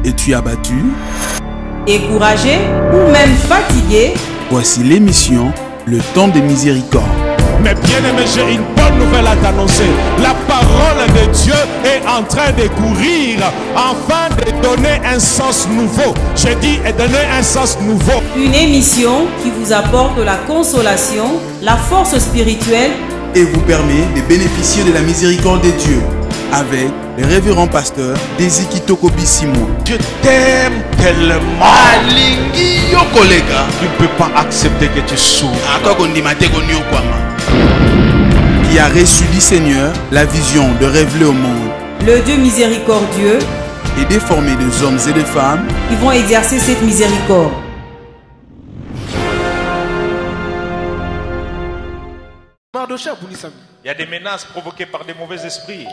Es-tu abattu? Découragé ou même fatigué? Voici l'émission Le Temps de Miséricorde. Mais bien aimé, j'ai une bonne nouvelle à t'annoncer. La parole de Dieu est en train de courir afin de donner un sens nouveau. J'ai dit et donner un sens nouveau. Une émission qui vous apporte la consolation, la force spirituelle et vous permet de bénéficier de la miséricorde de Dieu avec le révérend pasteur Désiki Tokobi Simon. Je t'aime tellement. Alingi yo kolega. Tu ne peux pas accepter que tu souffres. Qui a reçu du Seigneur la vision de révéler au monde le Dieu miséricordieux et de former des hommes et des femmes qui vont exercer cette miséricorde. Il y a des menaces provoquées par des mauvais esprits.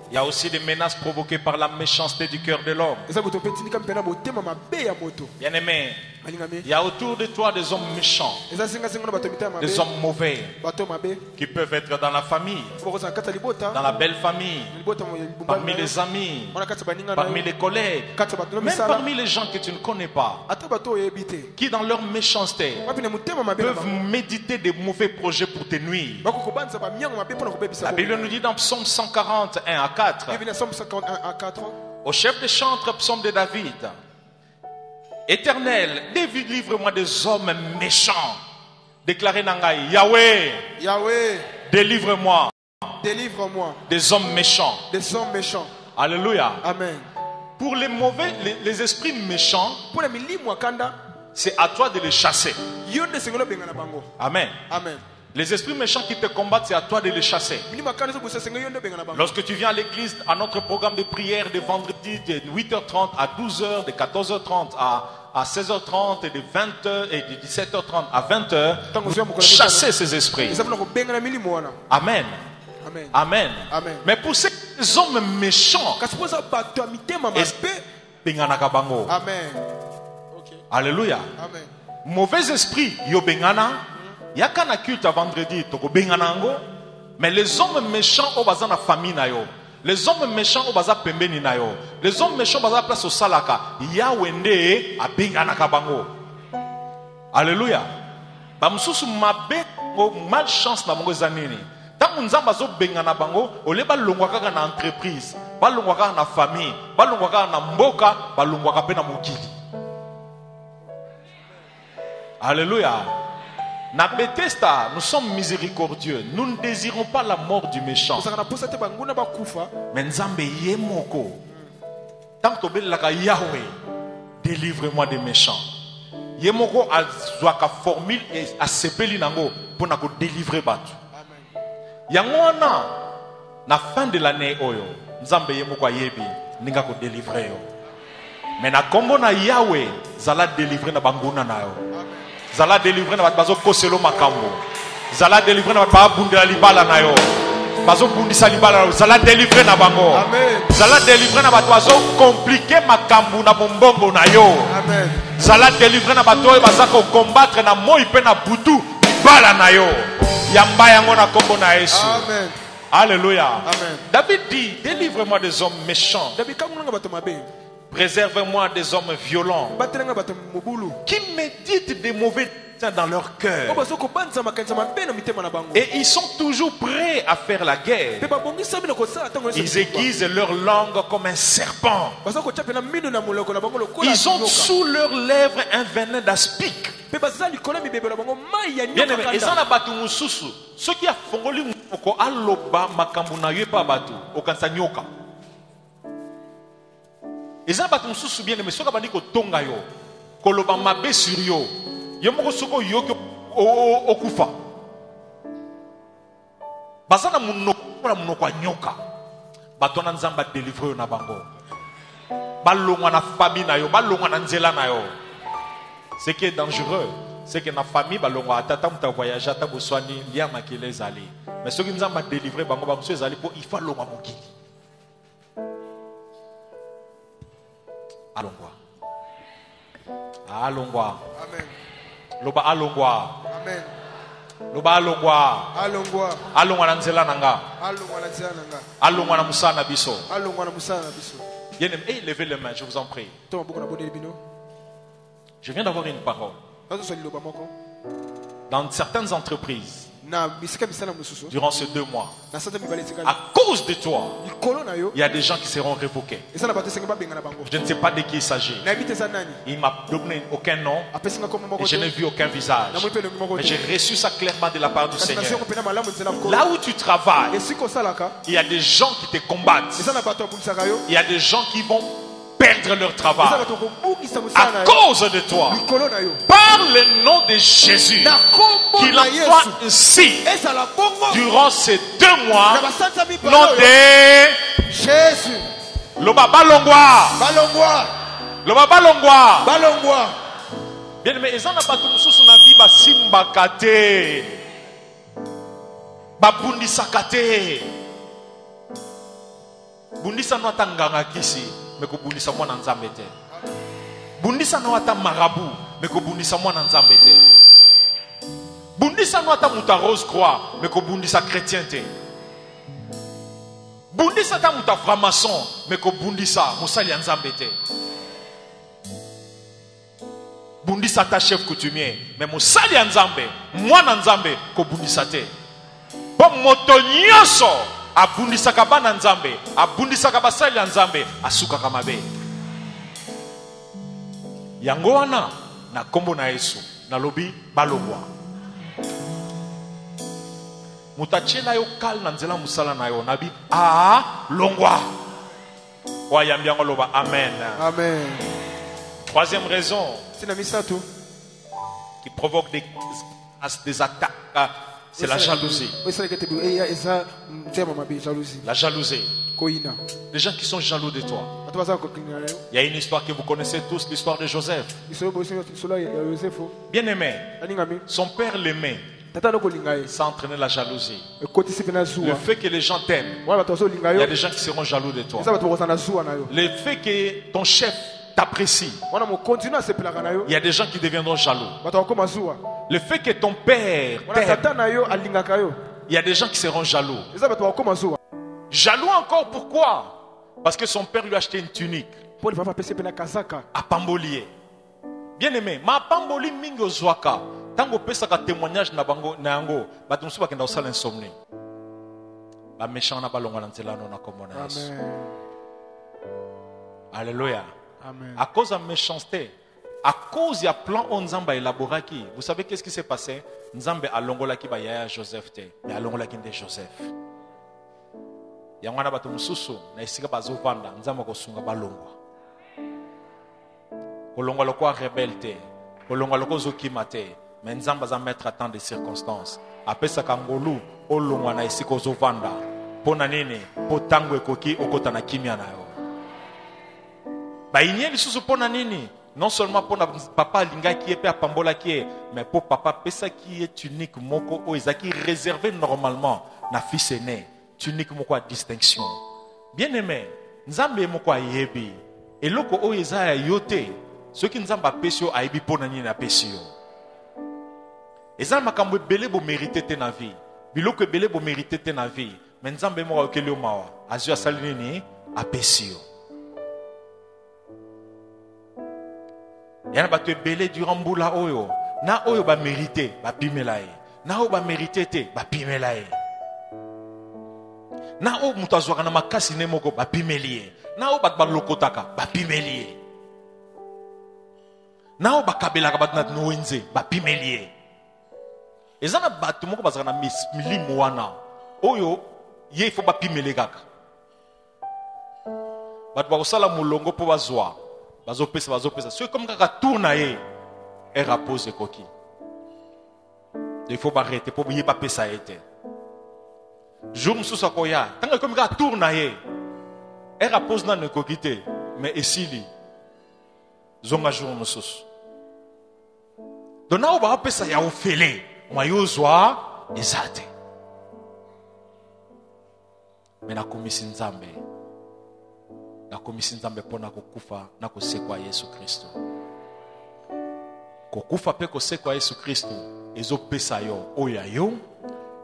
Il y a aussi des menaces provoquées par la méchanceté du cœur de l'homme. Bien aimé, il y a autour de toi des hommes méchants, des hommes mauvais qui peuvent être dans la famille, dans la belle famille, parmi les amis, parmi les collègues, même parmi les gens que tu ne connais pas, qui dans leur méchanceté peuvent méditer des mauvais projets pour te nuire. La Bible nous dit dans Psaume 140, 1 à 4, au chef des chantres, Psaume de David: Éternel, délivre-moi des hommes méchants. Déclarez Nangaï, Yahweh, Yahweh, délivre-moi des hommes méchants. Alléluia. Amen. Pour les mauvais, les esprits méchants, c'est à toi de les chasser. Amen. Amen. Les esprits méchants qui te combattent, c'est à toi de les chasser. Lorsque tu viens à l'église, à notre programme de prière de vendredi de 8h30 à 12h, de 14h30 à 16h30 et de 20h et de 17h30 à 20h, chasser ces esprits. Amen. Amen. Amen. Amen. Mais pour ces hommes méchants, Amen. Okay. Alléluia. Amen. Mauvais esprit, yo bengana. Yakana culte à vendredi, toko bengana ngo. Mais les hommes méchants au bazar na famille na yo. Les hommes méchants au bazar pembeni na yo. Les hommes méchants au bazar place au salaka. Ya wende a bengana kabango. Alléluia. Ba mususu mabe o malchance na mongo zanini. Tant nzamba zo bengana bango, ole ba longwa kaka na entreprise, ba longwa kaka na famille, ba longwa kaka na mboka, ba longwa kaka pe na mokili. Alléluia. Na Bethesda, nous sommes miséricordieux. Nous ne désirons pas la mort du méchant. Mais Nzambe yemoko. Tant que tu Yahweh, délivre-moi des méchants. Yemoko a zwaka formule et a sepeli nango pour na ko délivrer batu. Yangona na fin de l'année oyo, Nzambe yemoko yebi ninga ko délivrer yo. Mais na kombo na Yahweh, zala délivrer na banguna na yo. Zala délivrer na bazo koselo makambo. Zala délivrer na ba bundela libala na yo. Bazo bundisa libala na yo. Zala délivrer na bango. Amen. Zala délivrer na bazo compliquer makambo na bombongo na yo. Amen. Zala délivrer na bato bazako combattre na moi pe na butu libala na yo. Yamba yango na kombo na Yesu. Amen. Alléluia. Amen. David dit, délivre-moi des hommes méchants. Préserve-moi des hommes violents qui méditent des mauvais dans leur cœur. Et ils sont toujours prêts à faire la guerre. Ils aiguisent leur langue comme un serpent. Ils ont sous leurs lèvres un venin d'aspic. Bien aimé, ils en abattu mususu. Ceux qui a fongoli moko aloba makamuna yepa batu okansanyoka. Ils ont battu mususu bien aimé. Ceux qui a bandi ko tonga yo, koloba mabe sur yo. Yomoko soko yo okufa. Bazana munoko nyoka. Batona nzamba délivrer na bango. Balongwa na famille na yo, balongwa na nzela na yo. Ce qui est dangereux, c'est que na famille balongwa tata muta voyager ta boswani lia makele zali. Mais ceux qui nous ont délivré bango ba monsieur zali pour il faut longwa mokili. Alongwa. Alongwa. Amen. Loba alongwa. Amen. Loba alongwa. Alongwa. Alongwa na nzela nanga. Alongwa na nzela nanga. Alongwa na musana biso. Alongwa na musana biso. Bien aimé, levez les mains, je vous en prie. Je viens d'avoir une parole. Dans certaines entreprises, durant ces 2 mois, à cause de toi, il y a des gens qui seront révoqués. Je ne sais pas de qui il s'agit. Il m'a donné aucun nom et je n'ai vu aucun visage. Mais j'ai reçu ça clairement de la part du Seigneur. Là où tu travailles, il y a des gens qui te combattent. Il y a des gens qui vont perdre leur travail à cause de toi. Par le nom de Jésus, qu'il envoie ainsi durant ces 2 mois, nom de Jésus. Loba balongwa. Loba balongwa. Bien aimé, ils ont pas tout mususu na vie ba simba kate. Ba bundisa kate. Bundisa no tanganga kisi. Mais que bundisa mwana nzambe te. Bundisa no ata marabu, mais que bundisa mwana nzambe te. Bundisa no ata muta rose croix, mais que bundisa chrétien te. Bundisa ta muta franc-maçon, mais que bundisa musali nzambe te. Bundisa ta chef coutumier, mais musali nzambe, mwana nzambe ko bundisa te. Bon moto nyoso abundisaka bana nzambe, abundisaka basali nzambe, asukaka mabe. Yango wana na kombo na Yesu, na lobi balongwa. Mutachela yo kal na nzela musala na yo nabi longwa. Wa yambiango loba amen. Amen. Troisième raison qui provoque des attaques. C'est la jalousie. La jalousie. Les gens qui sont jaloux de toi. Il y a une histoire que vous connaissez tous, l'histoire de Joseph. Bien aimé, son père l'aimait. Ça entraînait la jalousie. Le fait que les gens t'aiment, il y a des gens qui seront jaloux de toi. Le fait que ton chef t'apprécie, il y a des gens qui deviendront jaloux. Le fait que ton père t'aime, il y a des gens qui seront jaloux. Jaloux encore pourquoi? Parce que son père lui a acheté une tunique à Pambolier. Bien aimé, ma Pamboli mingo zwaka. Tango pesaka témoignage na bango na yango, batumsu bakenda osala insomnie. Ba méchant na balonga na nzela no na komona Yesu. Alléluia. Amen. À cause de méchanceté, à cause du plan Nzamba élaboraki, vous savez qu'est-ce qui s'est passé? Nzambe a longolaki ba yaya Joseph te, mais a longolaki de Joseph. Yangwana batu mususu na isika bazo vanda, Nzamba ko sunga balongwa. Kolongwa lokwa rebelle te, kolongwa lokwa zokima te, mais Nzamba za mettre à temps de circonstances. Apesa kangolu olongwa na isika ozo vanda. Pona nini? Po tango ekoki okota na kimia na yo. Ba inie lisusu pona nini? Non seulement pour papa linga qui est père pambola qui est, mais pour papa pesa qui est unique moko o ezaki réservé normalement na fils aîné, unique moko à distinction. Bien aimé, Nzambe moko a yebi. Et loko o ezaya yote, ce qui Nzamba pesio a yebi pona nini na pesio. Ezal makambo belé bo mériter te na vie. Biloko belé bo mériter te na vie. Mais Nzambe moko okeli o mawa, azua sali nini a pesio. Yana bato ebele durant mbula oyo na oyo ba mérité ba pimela ye na oyo ba mérité te ba pimela ye na oyo mutu azwaka na makasi ne moko ba pimeli ye na oyo bato balokotaka ba pimeli ye na oyo bakabelaka bato na wenze ba pimeli ye eza na bato moko bazaka na milimo wana oyo ye ifo ba pimele kaka bato bakosala molongo po bazwa bazopesa. C'est comme quand tourne et rapose coquille. Il faut arrêter pour ne pas pesa été. Jour sous sa koya, tant que comme quand tourne et rapose dans le coquille, mais ici zonga jour sous. Dona oba pesa ya ofele, moyozwa ezate. Mais na komisi nzambe. Na komisi nzambe pona kokufa na kosekwa Yesu Kristo. Kokufa pe kosekwa Yesu Kristo ezopesa yo oyo yo,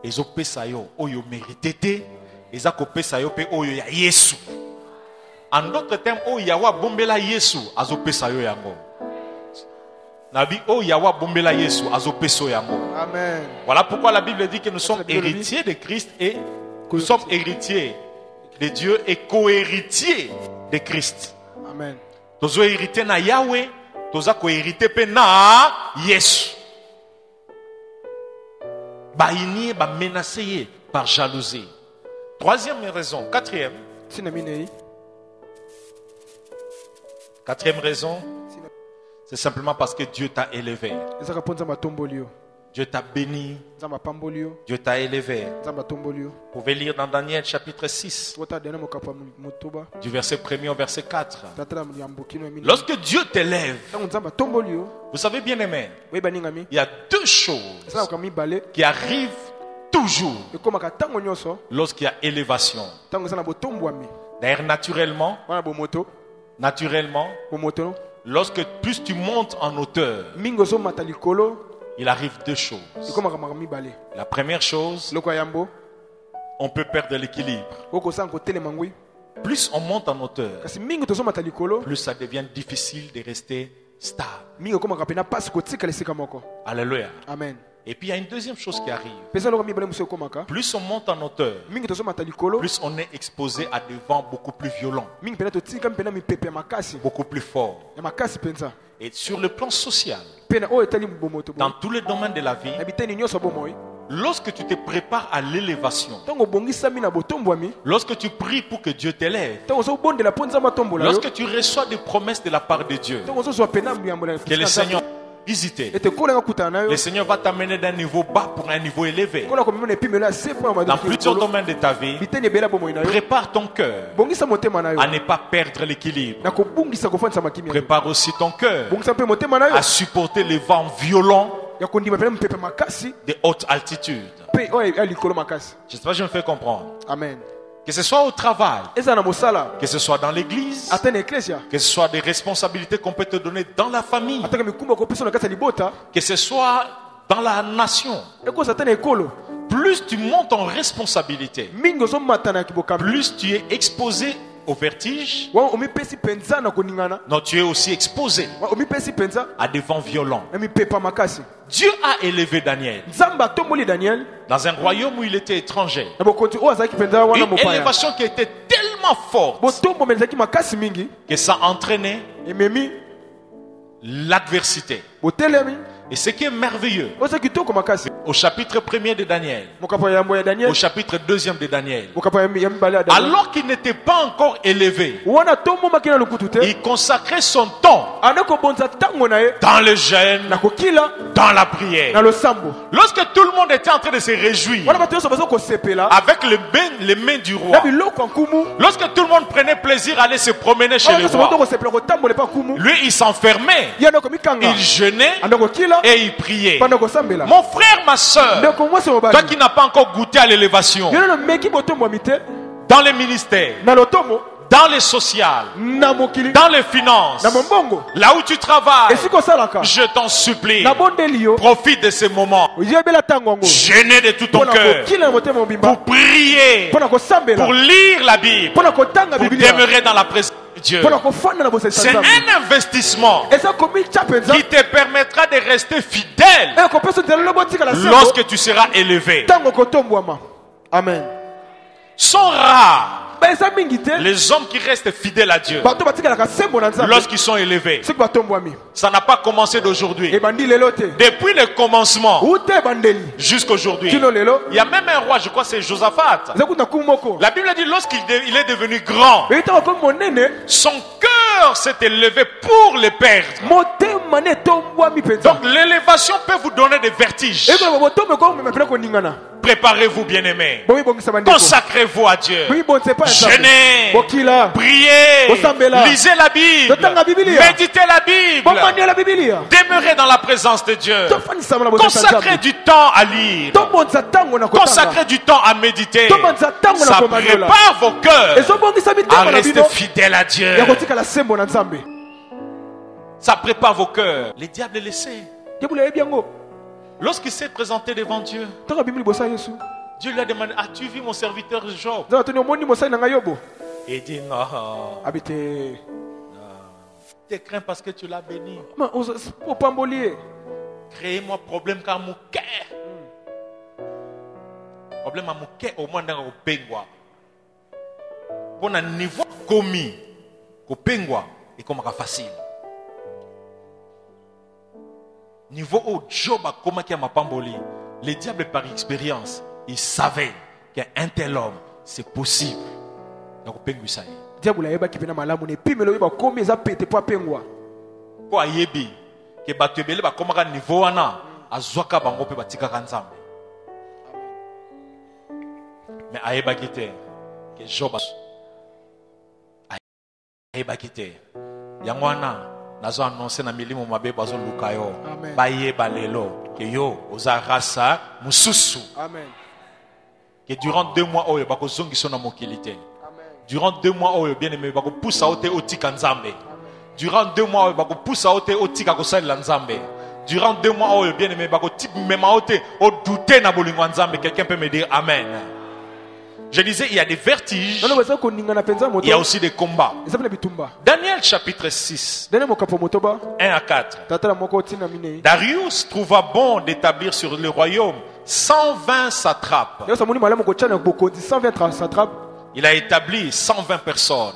ezopesa yo oyo mérité te, ezakopesa yo pe oyo ya Yesu. En d'autres termes, oh yawa bombela Yesu azopesa yo yango. Nabi oh yawa bombela Yesu azopeso yango. Amen. Voilà pourquoi la Bible dit que nous sommes héritiers de Christ et nous sommes héritiers de Dieu et co-héritiers de Christ. Amen. Tozo hérité na Yahweh, toza co-hérité pe na Yesu. Ba inie ba menacé par jalousie. Troisième raison, quatrième raison, c'est simplement parce que Dieu t'a élevé. Dieu t'a béni. Dieu t'a élevé. Vous pouvez lire dans Daniel chapitre 6, du verset 1er au verset 4. Lorsque Dieu t'élève, vous savez bien aimé, il y a deux choses qui arrivent toujours lorsqu'il y a élévation. D'ailleurs, naturellement, lorsque plus tu montes en hauteur, il arrive deux choses. La première chose, on peut perdre l'équilibre. Plus on monte en hauteur, plus ça devient difficile de rester stable. Alléluia. Amen. Et puis il y a une deuxième chose qui arrive. Plus on monte en hauteur, plus on est exposé à des vents beaucoup plus violents, beaucoup plus forts. Et sur le plan social, dans tous les domaines de la vie, lorsque tu te prépares à l'élévation, lorsque tu pries pour que Dieu t'élève, lorsque tu reçois des promesses de la part de Dieu, que le Seigneur visiter, le Seigneur va t'amener d'un niveau bas pour un niveau élevé. Dans plusieurs domaines de ta vie, prépare ton cœur à ne pas perdre l'équilibre. Prépare aussi ton cœur à supporter les vents violents de haute altitude. Je ne sais pas si je me fais comprendre. Amen. Que ce soit au travail, que ce soit dans l'église, que ce soit des responsabilités qu'on peut te donner dans la famille, que ce soit dans la nation. Plus tu montes en responsabilité, plus tu es exposé au vertige. Non, tu es aussi exposé à des vents violents. Dieu a élevé Daniel dans un royaume où il était étranger. Une élévation qui était tellement forte que ça entraînait l'adversité. Et ce qui est merveilleux, au chapitre 1er de Daniel, au chapitre 2e de Daniel, alors qu'il n'était pas encore élevé, il consacrait son temps dans le jeûne, dans la prière. Lorsque tout le monde était en train de se réjouir avec les mains du roi, lorsque tout le monde prenait plaisir à aller se promener chez le roi, lui il s'enfermait, il jeûnait et il priait. Mon frère, ma soeur, toi qui n'as pas encore goûté à l'élévation, dans les ministères, dans les sociales, dans les finances, là où tu travailles, je t'en supplie, profite de ces moments, jeûner de tout ton cœur, pour prier, pour lire la Bible, pour demeurer dans la présence de Dieu. C'est un investissement qui te permettra de rester fidèle lorsque tu seras élevé. Amen. Sont rares les hommes qui restent fidèles à Dieu lorsqu'ils sont élevés. Ça n'a pas commencé d'aujourd'hui. Depuis le commencement jusqu'à aujourd'hui, il y a même un roi, je crois que c'est Josaphat. La Bible dit lorsqu'il est devenu grand, son cœur s'est élevé pour le perdre. Donc l'élévation peut vous donner des vertiges. Préparez-vous, bien-aimés. Consacrez-vous à Dieu. Jeûnez, priez, lisez la Bible, méditez la Bible, demeurez dans la présence de Dieu. Consacrez du temps à lire, consacrez du temps à méditer. Ça prépare vos cœurs à rester fidèles à Dieu. Ça prépare vos cœurs. Le diable est laissé. Lorsqu'il s'est présenté devant Dieu, Dieu lui a demandé: as-tu vu mon serviteur Job? Il dit non. Habité. Tu crains parce que tu l'as béni. Mais on se faut pas m'oublier. Créez-moi problème car mon cœur. Problème à mon cœur au moins dans le pengwa. Pour un niveau commis, au pengwa et comme facile. Niveau au job à comment qui a ma pamboli. Les diables par expérience, ils savaient qu'un tel homme c'est possible. Donc pengwa ça. Diable a qui vient malamu ne puis me le comme ils a pété pour pengwa. Pour ayebi que batubele ba comment à niveau ana azwaka bango pe batika kanzambe. Mais ayeba kite que Job ayeba kite yangwana nazo annoncer na milimo mabe bazo lukayo bayeba lelo que yo ozarasa mususu. Amen. Que durant 2 mois oyo bakozongi sona mokilité. Durant 2 mois oyo bien aimé bako poussa ote otika nzambe. Durant 2 mois oyo bako poussa ote otika kosalela nzambe. Durant 2 mois oyo bien aimé bako type mema ote o douter na bolingo nzambe. Quelqu'un peut me dire amen. Je disais, il y a des vertiges. Il y a aussi des combats. Daniel chapitre 6, 1 à 4. Darius trouva bon d'établir sur le royaume 120 satrapes. Il a établi 120 personnes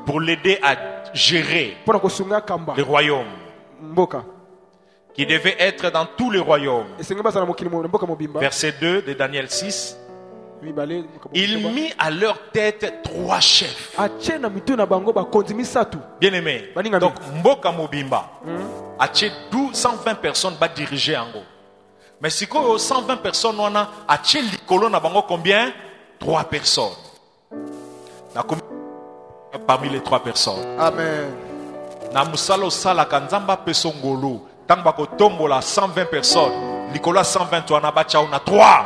pour l'aider à gérer le royaume qui devait être dans tous les royaumes. Verset 2 de Daniel 6. Il mit à leur tête 3 chefs. Bien aimé. Donc, Mboka Mobimba a 120 personnes va diriger en gros. Mais si 120 personnes, on a l'icolo na bango combien? 3 personnes. Parmi les 3 personnes. Amen. Na musalo sala kanzamba pesongolo. Tant bako tombola 120 personnes. L'icolo 120 on a bacha on a 3.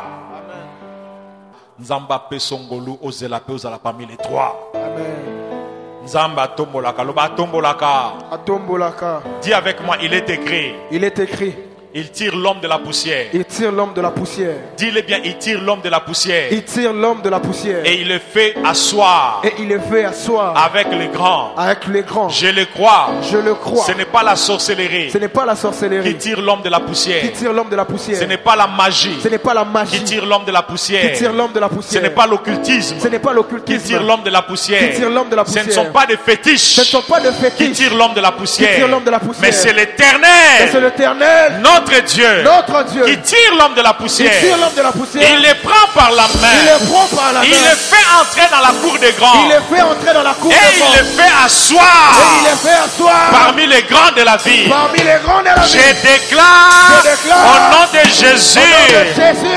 Nzamba pesongolu ozela pe ozala parmi les 3. Amen. Nzamba tombolaka loba tombolaka. Atombolaka. Dis avec moi, il est écrit. Il est écrit. Il tire l'homme de la poussière. Il tire l'homme de la poussière. Dis-le bien, il tire l'homme de la poussière. Il tire l'homme de la poussière. Et il le fait asseoir. Et il le fait asseoir. Avec les grands. Avec les grands. Je le crois. Je le crois. Ce n'est pas la sorcellerie. Ce n'est pas la sorcellerie. Qui tire l'homme de la poussière. Qui tire l'homme de la poussière. Ce n'est pas la magie. Ce n'est pas la magie. Qui tire l'homme de la poussière. Qui tire l'homme de la poussière. Ce n'est pas l'occultisme. Ce n'est pas l'occultisme. Qui tire l'homme de la poussière. Qui tire l'homme de la poussière. Ce ne sont pas des fétiches. Ce ne sont pas des fétiches. Qui tire l'homme de la poussière. Qui tire l'homme de la poussière. Mais c'est l'Éternel. C'est l'Éternel. Notre Dieu. Notre Dieu. Qui tire l'homme de la poussière. Il tire l'homme de la poussière. Il les prend par la main. Il les prend par la main. Il les fait entrer dans la cour des grands. Il les fait entrer dans la cour des grands. Et il les fait asseoir. Et il les fait asseoir. Parmi les grands de la vie. Parmi les grands de la vie. Je déclare au nom de Jésus.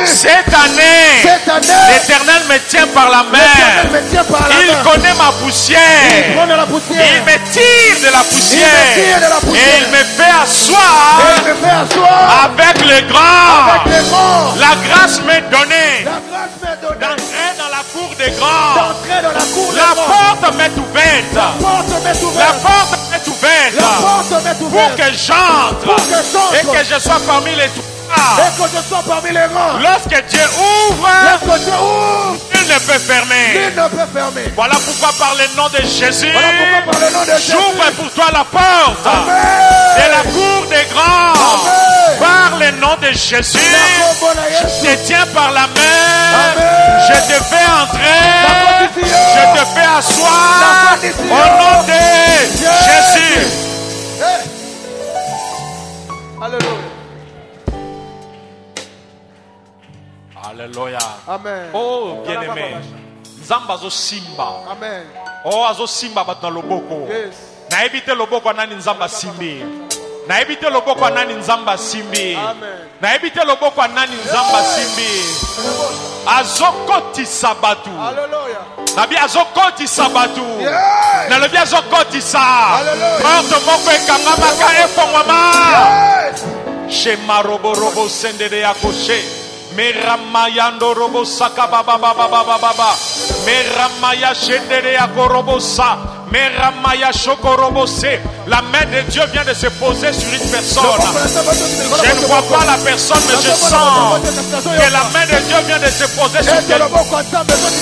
Cette année. L'Éternel me tient par la main. Il connaît ma poussière. Il me tire de la poussière. Et il me fait asseoir. Avec les grands. La grâce m'est donnée d'entrer dans la cour des grands. La porte m'est ouverte. La porte m'est ouverte pour que j'entre et que je sois parmi les trois. Lorsque Dieu ouvre, nul ne peut fermer. Voilà pourquoi par le nom de Jésus, j'ouvre pour toi la porte de la cour des grands. Par le nom de Jésus, je te tiens par la main. Je te fais entrer. Je te fais asseoir. Au nom de Jésus. Alléluia. Alléluia. Amen. Oh, bien-aimé. Nzamba zo simba. Amen. Oh, azo simba bat na loboko. Yes. Na ebite loboko nani nzamba simbi. Na ebite loboko nani nzamba simbi. Amen. Na ebite loboko nani nzamba simbi. Azokoti sabatu. Alléluia. Nabi azokoti sabatu. Yes. Na lobi azokoti sa. Alléluia. Porte moko ekangama efongwama. Yes. Shema robo robo sendere yakoshe. Meramayando robo saka baba baba baba baba. Meramaya shendere yakorobo sa. Meramaya Shokorobose. La main de Dieu vient de se poser sur une personne. Je ne vois pas la personne, mais je sens que la main de Dieu vient de se poser sur quelqu'un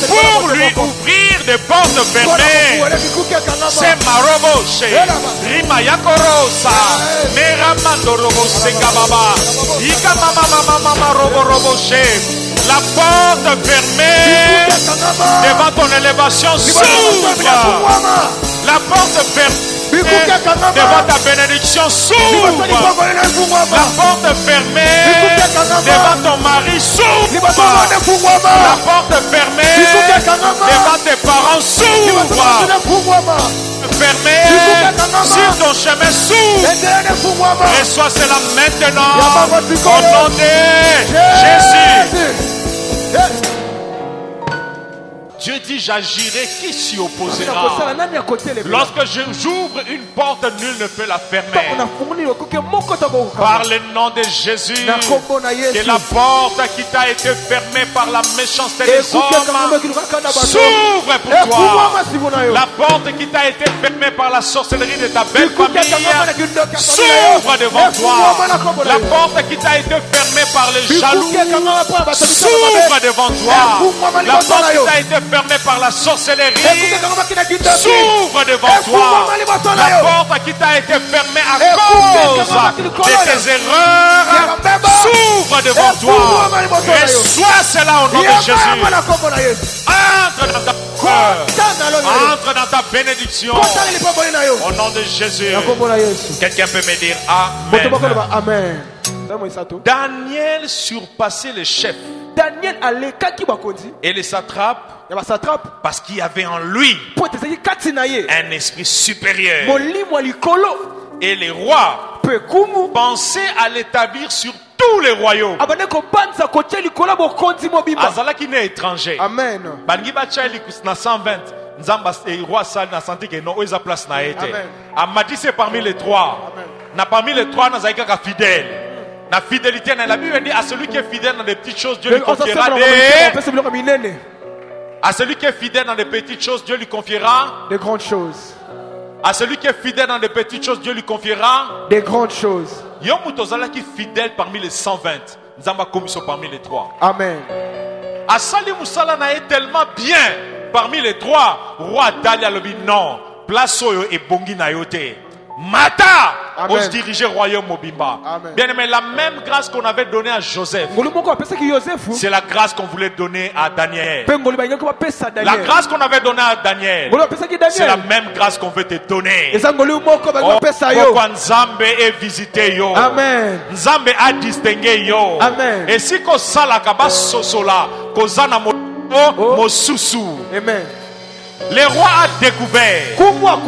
pour lui ouvrir des portes fermées. C'est Marobose. Rimaya Korosa. Meramando Robose Kababa. Ika Mama Robose. La porte fermée devant ton élévation s'ouvre. La porte fermée devant ta bénédiction s'ouvre. La porte fermée devant ton mari s'ouvre. La porte fermée devant tes parents s'ouvre. Fermée sur ton chemin s'ouvre. Reçois cela maintenant au nom de Jésus. Dieu dit, j'agirai, qui s'y opposera? Lorsque j'ouvre une porte, nul ne peut la fermer. Par le nom de Jésus, que la porte qui t'a été fermée par la méchanceté des hommes s'ouvre pour toi. La porte qui t'a été fermée par la sorcellerie de ta belle famille s'ouvre devant toi. La porte qui t'a été fermée par les jaloux s'ouvre devant toi. La porte qui t'a été fermée par la sorcellerie s'ouvre devant toi. La porte qui t'a été fermée à cause de tes erreurs s'ouvre devant toi. Reçois cela au nom de Jésus. Entre dans ta cœur. Entre dans ta bénédiction au nom de Jésus. Quelqu'un peut me dire Amen. Daniel surpassait les chefs et les satrapes parce qu'il y avait en lui un esprit supérieur. Et les rois pensaient à l'établir sur tous les royaumes. Azala qui n'est étranger. Amen. Bangi bachali na 120. Nzamba et roi sal na santé que non oza place na été. Amadi c'est parmi les trois. Na parmi les trois na zaika fidèle. La fidélité dans la Bible dit à celui qui est fidèle dans des petites choses, Dieu lui confiera à celui qui est fidèle dans des petites choses, Dieu lui confiera des grandes choses. À celui qui est fidèle dans des petites choses, Dieu lui confiera des grandes choses. Yomutozala qui est fidèle parmi les 120, Nzamba komiso parmi les trois. Amen. Asali Moussala n'a été tellement bien parmi les trois. Roi Dalia le dit non. Place Oyo et Bongi Nayote. Mata, on se dirigeait au royaume Mobimba. Bien aimé, la même grâce qu'on avait donnée à Joseph, c'est la grâce qu'on voulait donner à Daniel. La grâce qu'on avait donnée à Daniel, c'est la même grâce qu'on veut te donner. Pourquoi Nzambe est visité yo? Amen. Nzambe a distingué yo. Amen. Et si ko sala kaba sosola, kozana mo susu. Amen. Le roi a découvert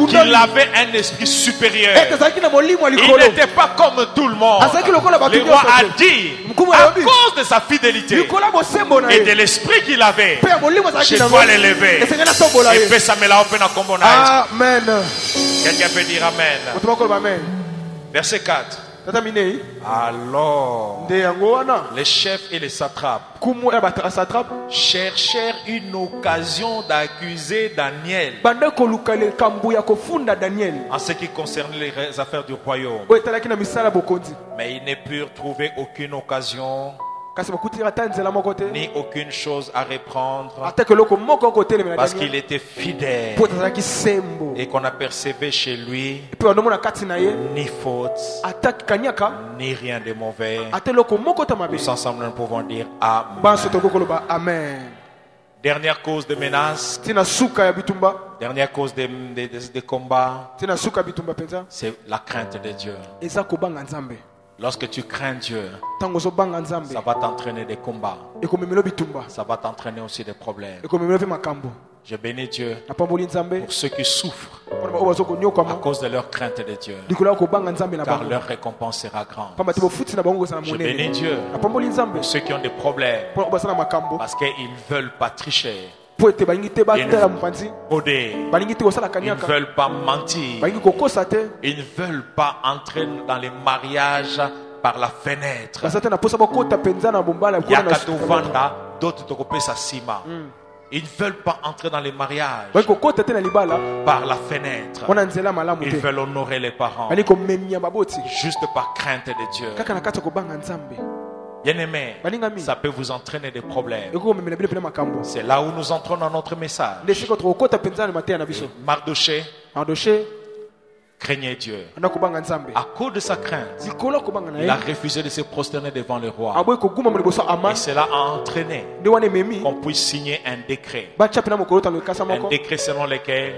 qu'il avait un esprit supérieur. Il n'était pas comme tout le monde. Le roi a dit, à cause de sa fidélité et de l'esprit qu'il avait, je dois l'élever. Et puis ça me l'a open à Combonage. Amen. Quelqu'un peut dire Amen. Verset 4. Alors, les chefs et les satrapes cherchèrent une occasion d'accuser Daniel en ce qui concernait les affaires du royaume. Mais ils ne purent trouver aucune occasion ni aucune chose à reprendre parce qu'il était fidèle et qu'on apercevait chez lui ni faute ni rien de mauvais. Tous ensemble nous pouvons dire Amen. Dernière cause de menace, dernière cause de combat, c'est la crainte de Dieu. Lorsque tu crains Dieu, ça va t'entraîner des combats. Ça va t'entraîner aussi des problèmes. Je bénis Dieu pour ceux qui souffrent à cause de leur crainte de Dieu, car leur récompense sera grande. Je bénis Dieu pour ceux qui ont des problèmes parce qu'ils ne veulent pas tricher. Ils ne veulent pas mentir. Ils ne veulent pas entrer dans les mariages par la fenêtre. Ils ne veulent pas entrer dans les mariages par la fenêtre. Ils veulent honorer les parents juste par crainte de Dieu. Bien-aimés, ça peut vous entraîner des problèmes. C'est là où nous entrons dans notre message. Mardoché craignait Dieu. À cause de sa crainte, il a refusé de se prosterner devant le roi. Et cela a entraîné qu'on puisse signer un décret. Un décret selon lequel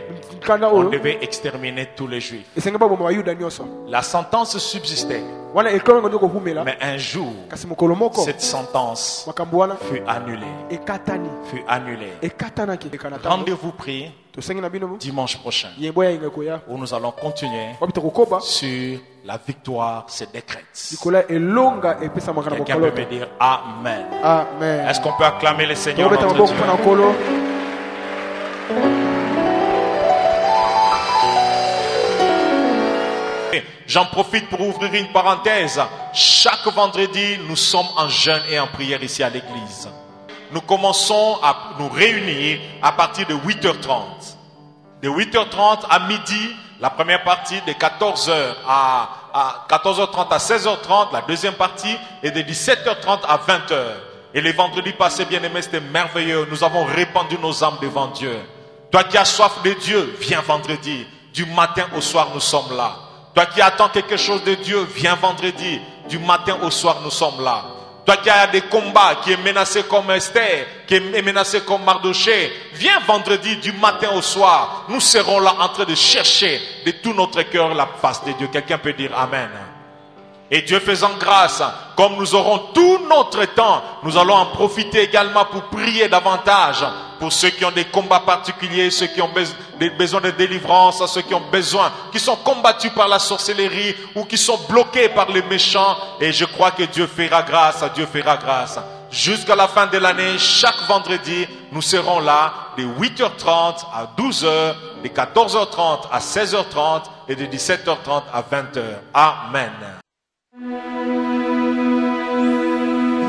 on devait exterminer tous les Juifs. La sentence subsistait. Mais un jour, cette sentence fut annulée. Rendez-vous pris dimanche prochain, où nous allons continuer sur la victoire se décrète. Quelqu'un peut me dire Amen. Est-ce qu'on peut acclamer le Seigneur notre Dieu? J'en profite pour ouvrir une parenthèse. Chaque vendredi, nous sommes en jeûne et en prière ici à l'église. Nous commençons à nous réunir à partir de 8h30. De 8h30 à midi, la première partie, de 14h à 14h30 à 16h30, la deuxième partie, et de 17h30 à 20h. Et les vendredis passés, bien-aimés, c'était merveilleux. Nous avons répandu nos âmes devant Dieu. Toi qui as soif de Dieu, viens vendredi. Du matin au soir, nous sommes là. Toi qui attends quelque chose de Dieu, viens vendredi. Du matin au soir, nous sommes là. Toi qui as des combats, qui est menacé comme Esther, qui est menacé comme Mardoché, viens vendredi du matin au soir. Nous serons là en train de chercher de tout notre cœur la face de Dieu. Quelqu'un peut dire Amen. Et Dieu faisant grâce, comme nous aurons tout notre temps, nous allons en profiter également pour prier davantage pour ceux qui ont des combats particuliers, ceux qui ont besoin de délivrance, ceux qui ont besoin, qui sont combattus par la sorcellerie ou qui sont bloqués par les méchants. Et je crois que Dieu fera grâce, Dieu fera grâce. Jusqu'à la fin de l'année, chaque vendredi, nous serons là de 8h30 à 12h, de 14h30 à 16h30 et de 17h30 à 20h. Amen.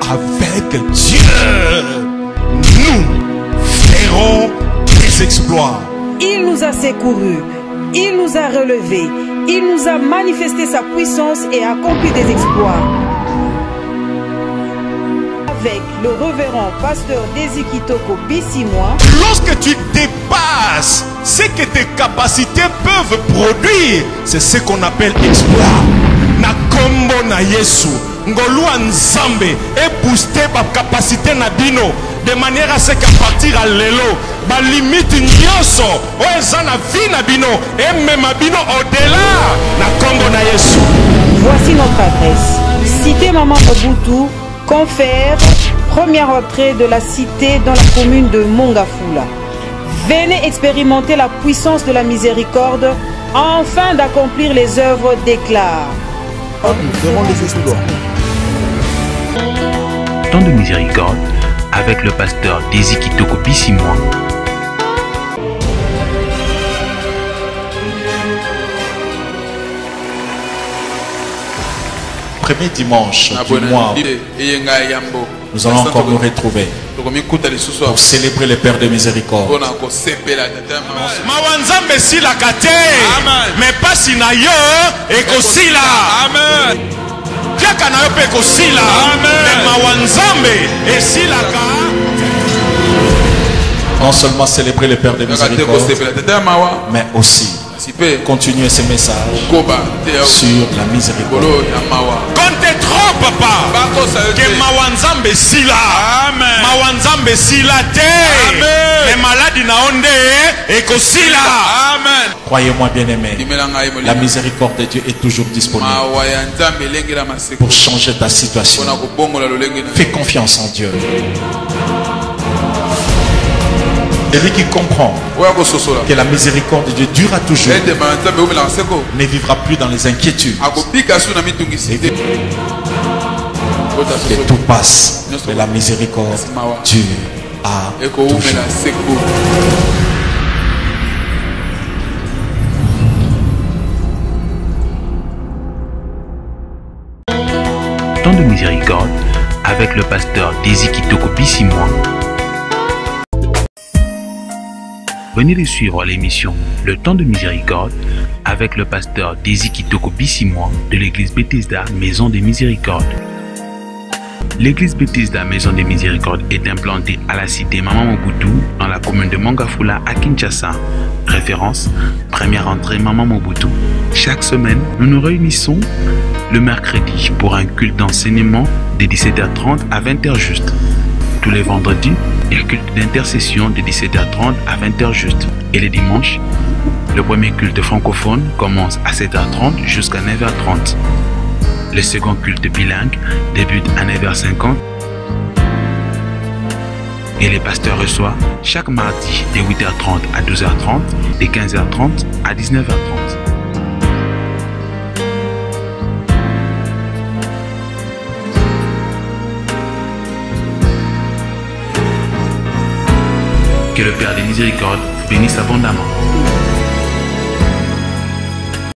Avec Dieu, nous ferons des exploits. Il nous a secourus, il nous a relevés, il nous a manifesté sa puissance et accompli des exploits. Avec le révérend pasteur Dezikitoko Bissimois. Lorsque tu dépasses ce que tes capacités peuvent produire, c'est ce qu'on appelle exploit. Na kombo na Yesu ngolua nzambe et booster ba capacité na bino de manière à ce qu'à partir à lelo ba limite nyonso o eza na vie na bino et même bino au-delà na kombo na Yesu. Voici notre adresse: Cité Maman Obutu, Confère, première entrée de la cité dans la commune de Mongafula. Venez expérimenter la puissance de la miséricorde afin d'accomplir les œuvres d'éclat. Nous ferons des exploits. Temps de miséricorde avec le pasteur Dezikitoko Bissimois. Premier dimanche du mois, nous allons encore nous retrouver pour célébrer le Père de miséricorde. Mawanzambe sila kate, mais pas sinayo et kosila. Amen. Tiaka na yo pe kosila. Mais mawanzambe et sila ka. Non seulement célébrer le Père de miséricorde, mais aussi continuer ce message sur la miséricorde. Comptez trop, papa, que mawanzambe sila, mawanzambe sila te, les malades na onde et kosila. Amen. Croyez-moi, bien-aimé, la miséricorde de Dieu est toujours disponible pour changer ta situation. Fais confiance en Dieu. Celui qui comprend que la miséricorde de Dieu durera toujours ne vivra plus dans les inquiétudes. Que tout passe, mais la miséricorde dure à toujours. Temps de miséricorde avec le pasteur Dezikitoko Bissimois. Venez de suivre l'émission Le Temps de Miséricorde avec le pasteur Désy Kitoko Bissimo de l'église Bethesda Maison des Miséricordes. L'église Bethesda Maison des Miséricordes est implantée à la cité Maman Mobutu dans la commune de Mongafula à Kinshasa. Référence, première entrée Maman Mobutu. Chaque semaine, nous nous réunissons le mercredi pour un culte d'enseignement de 17h30 à 20h juste. Tous les vendredis, il y a un culte d'intercession de 17h30 à 20h juste. Et les dimanches, le premier culte francophone commence à 7h30 jusqu'à 9h30. Le second culte bilingue débute à 9h50 et les pasteurs reçoivent chaque mardi de 8h30 à 12h30, de 15h30 à 19h30. Que le Père des Miséricordes bénisse abondamment.